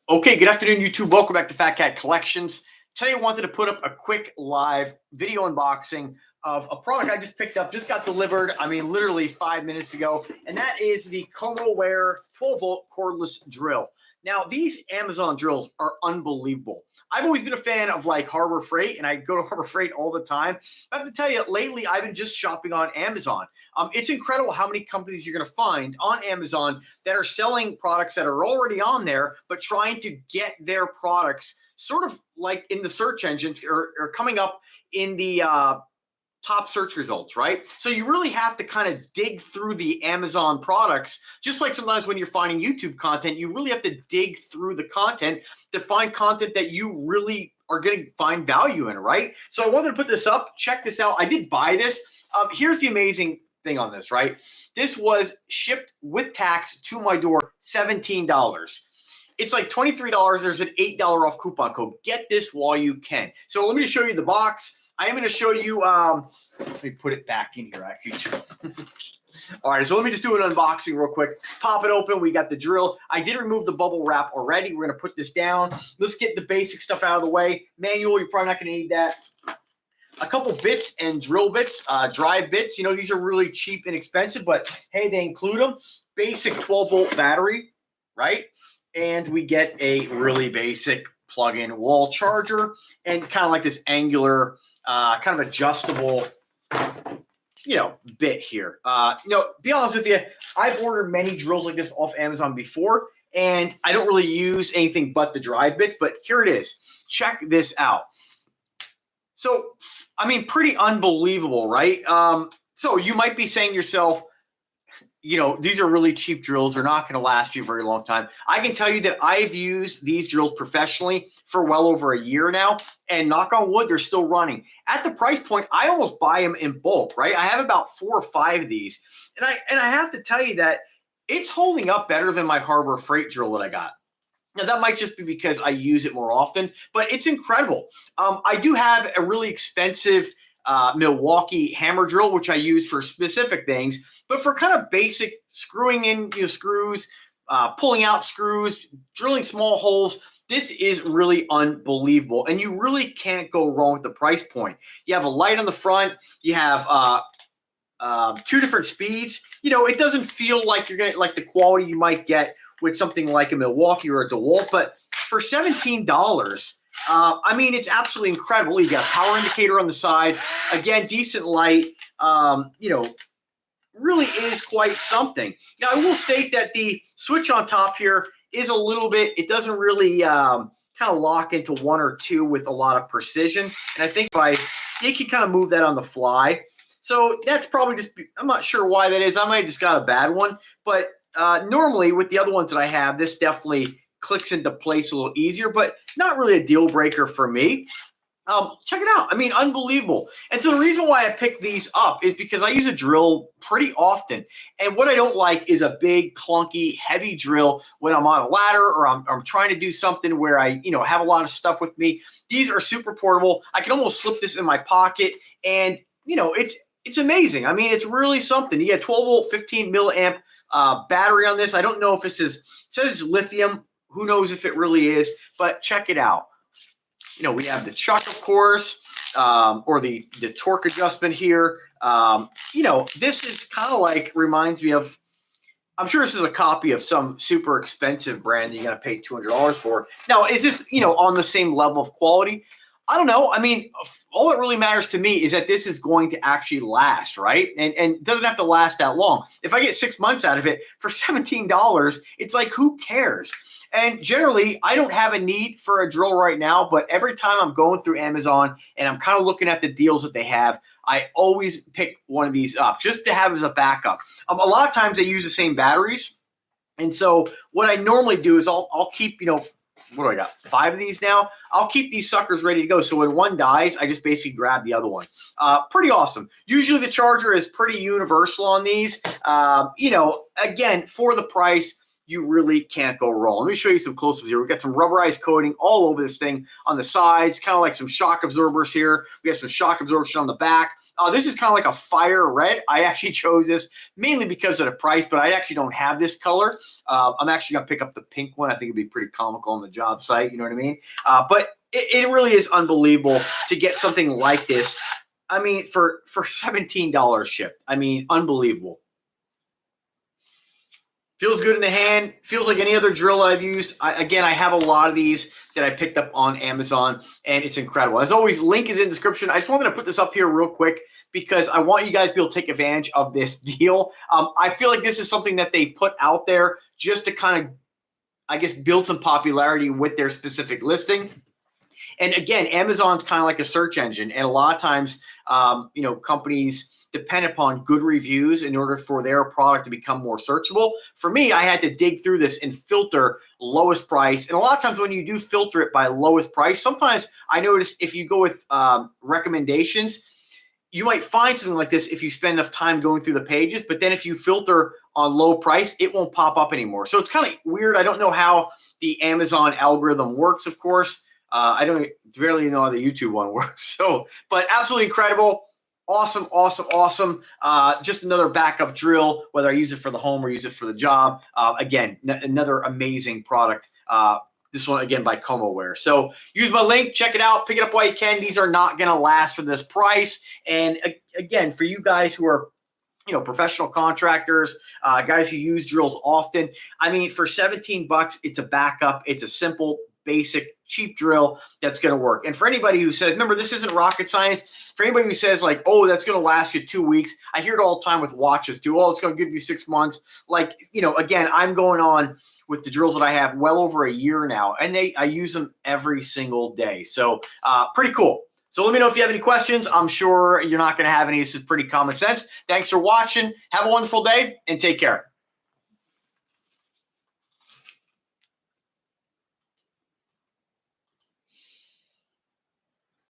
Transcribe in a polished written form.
Okay, good afternoon, YouTube. Welcome back to Fat Cat Collections. Today, I wanted to put up a quick live video unboxing of a product I just picked up, just got delivered, literally 5 minutes ago, and that is the Como-Ware 12-volt cordless drill. Now, these Amazon drills are unbelievable. I've always been a fan of like Harbor Freight, and I go to Harbor Freight all the time. I have to tell you, lately, I've been just shopping on Amazon. It's incredible how many companies you're going to find on Amazon that are selling products that are already on there, but trying to get their products sort of like in the search engines or coming up in the top search results, right? So you really have to kind of dig through the Amazon products, just like sometimes when you're finding YouTube content, you really have to dig through the content to find content that you really are going to find value in, right? So I wanted to put this up. Check this out. I did buy this. Here's the amazing thing on this, right? This was shipped with tax to my door, $17. It's like $23. There's an $8 off coupon code. Get this while you can. So let me just show you the box. I am going to show you, let me put it back in here, actually. All right, so let me just do an unboxing real quick. Pop it open. We got the drill. I did remove the bubble wrap already. We're going to put this down. Let's get the basic stuff out of the way. Manual, you're probably not going to need that. A couple bits and drill bits, drive bits. You know, these are really cheap and expensive, but hey, they include them. Basic 12-volt battery, right? And we get a really basic plug-in wall charger and kind of like this angular, kind of adjustable, bit here. Be honest with you, I've ordered many drills like this off Amazon before, and I don't really use anything but the drive bits, but here it is. Check this out. So, pretty unbelievable, right? So you might be saying to yourself, these are really cheap drills. They're not going to last you a very long time. I can tell you that I've used these drills professionally for well over a year now, and knock on wood, they're still running. At the price point, I almost buy them in bulk, right? I have about 4 or 5 of these, and I have to tell you that it's holding up better than my Harbor Freight drill that I got. Now, that might just be because I use it more often, but it's incredible. I do have a really expensive Milwaukee hammer drill, which I use for specific things, but for kind of basic screwing in screws, pulling out screws, drilling small holes, this is really unbelievable. And you really can't go wrong with the price point. You have a light on the front. You have 2 different speeds. It doesn't feel like you're going to like the quality you might get with something like a Milwaukee or a DeWalt, but for $17, it's absolutely incredible. You got a power indicator on the side. Again, decent light. Really is quite something. Now, I will state that the switch on top here is a little bit, it doesn't really kind of lock into 1 or 2 with a lot of precision. And I think you can kind of move that on the fly. So that's probably just, I'm not sure why that is. I might have just got a bad one. But normally with the other ones that I have, this definitely clicks into place a little easier, but not really a deal breaker for me. Check it out. Unbelievable. And so the reason why I picked these up is because I use a drill pretty often. And what I don't like is a big, clunky, heavy drill when I'm on a ladder or I'm trying to do something where I, have a lot of stuff with me. These are super portable. I can almost slip this in my pocket and, it's amazing. It's really something. You get 12-volt, 15 milliamp battery on this. I don't know if it says it's lithium. Who knows if it really is, but check it out. We have the chuck, of course, or the torque adjustment here. This is kind of like, reminds me of, I'm sure this is a copy of some super expensive brand that you're going to pay $200 for. Now, is this, on the same level of quality? I don't know. All that really matters to me is that this is going to actually last, right? And it doesn't have to last that long. If I get 6 months out of it for $17, it's like, who cares? And generally, I don't have a need for a drill right now, but every time I'm going through Amazon and I'm kind of looking at the deals that they have, I always pick one of these up just to have as a backup. A lot of times they use the same batteries. And so what I normally do is I'll keep, what do I got? 5 of these now. I'll keep these suckers ready to go. So when one dies, I just basically grab the other one. Pretty awesome. Usually the charger is pretty universal on these. Again, for the price, you really can't go wrong. Let me show you some close-ups here. We've got some rubberized coating all over this thing on the sides, kind of like some shock absorbers here. We have some shock absorption on the back. This is kind of like a fire red. I actually chose this mainly because of the price, but I actually don't have this color. I'm actually going to pick up the pink one. I think it'd be pretty comical on the job site. You know what I mean? But it really is unbelievable to get something like this. I mean, for $17 shipped. I mean, unbelievable. Feels good in the hand. Feels like any other drill I've used. Again, I have a lot of these that I picked up on Amazon, and it's incredible. As always, link is in the description. I just wanted to put this up here real quick because I want you guys to be able to take advantage of this deal. I feel like this is something that they put out there just to kind of, I guess, build some popularity with their specific listing. And again, Amazon's kind of like a search engine, and a lot of times, companies depend upon good reviews in order for their product to become more searchable. For me, I had to dig through this and filter lowest price. And a lot of times when you do filter it by lowest price, sometimes I notice if you go with recommendations, you might find something like this if you spend enough time going through the pages. But then if you filter on low price, it won't pop up anymore. So it's kind of weird. I don't know how the Amazon algorithm works, of course. I don't barely know how the YouTube one works. But absolutely incredible. Awesome, awesome, awesome. Just another backup drill, whether I use it for the home or use it for the job. Again, another amazing product. This one, again, by ComoWare. So use my link, check it out, pick it up while you can. These are not going to last for this price. And again, for you guys who are professional contractors, guys who use drills often, I mean, for 17 bucks, it's a backup. It's a simple, basic, cheap drill that's going to work. And for anybody who says, remember, this isn't rocket science. For anybody who says like, oh, that's going to last you 2 weeks. I hear it all the time with watches too. Oh, it's going to give you 6 months. Like, again, I'm going on with the drills that I have well over a year now, and I use them every single day. So pretty cool. So let me know if you have any questions. I'm sure you're not going to have any. This is pretty common sense. Thanks for watching. Have a wonderful day and take care.